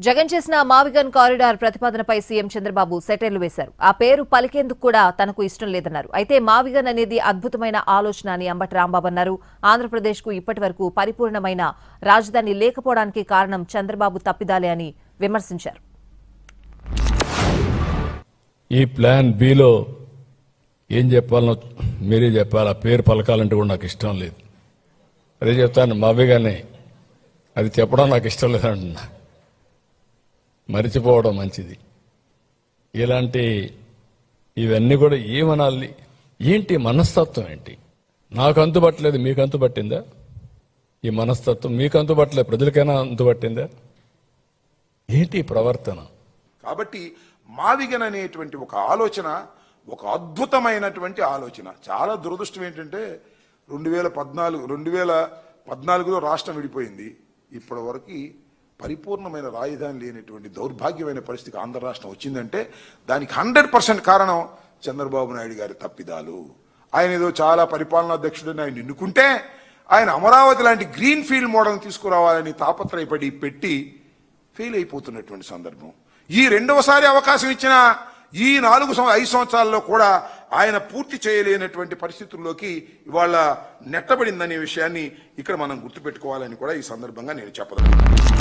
జగన్ చేసిన మావిగన్ corridor ప్రతిపాదనపై CM Chandrababu సెటైర్లు వేశారు. ఆ పేరు పలికేందుకు కూడా తనకు ఇష్టం లేదన్నారు. అయితే మావిగన్ అనేది అద్భుతమైన ఆలోచన అని అంబటి రాంబాబు అన్నారు. ఆంధ్రప్రదేశ్ కు ఇప్పటివరకు పరిపూర్ణమైన రాజధాని లేకపోవడానికి కారణం చంద్రబాబు తప్పిదాలే అని విమర్శించారు. ఈ ప్లాన్ బిలో ఏం చెప్పాలనో మీరే చెప్పాలి. ఆ పేరు పలకాలంటే కూడా నాకు ఇష్టం లేదు. అదే చెప్తాను, మావిగానే అది చెప్పడం నాకు ఇష్టం లేదంటున్నా. మరిచిపోవడం మంచిది. ఇవన్నీ కూడా ఏమనాలి? ఏంటి మనస్తత్వం? ఏంటి నాకు అంతుపట్టలేదు, మీకు అంతుపట్టిందా? ఈ మనస్తత్వం మీకు అంతుపట్టలేదు, ప్రజలకైనా అంతుపట్టిందా? ఏంటి ప్రవర్తన? కాబట్టి మావిగన్ అనేటువంటి ఒక ఆలోచన ఒక అద్భుతమైనటువంటి ఆలోచన. చాలా దురదృష్టం ఏంటంటే 2014లో రాష్ట్రం విడిపోయింది. ఇప్పటి వరకు పరిపూర్ణమైన రాజధాని లేనటువంటి దౌర్భాగ్యమైన పరిస్థితికి ఆంధ్ర రాష్ట్రం వచ్చిందంటే దానికి 100% కారణం చంద్రబాబు నాయుడు గారి తప్పిదాలు. ఆయన ఏదో చాలా పరిపాలనాధ్యక్షుడని ఆయన ఎన్నుకుంటే ఆయన అమరావతి లాంటి గ్రీన్ ఫీల్డ్ మోడల్ తీసుకురావాలని తాపత్రయపడి పెట్టి ఫెయిల్ అయిపోతున్నటువంటి సందర్భం. ఈ రెండవసారి అవకాశం ఇచ్చిన ఈ 5 సంవత్సరాల్లో కూడా ఆయన పూర్తి చేయలేనటువంటి పరిస్థితుల్లోకి ఇవాళ నెట్టబడిందనే విషయాన్ని ఇక్కడ మనం గుర్తుపెట్టుకోవాలని కూడా ఈ సందర్భంగా నేను చెప్పదలుచుకున్నాను.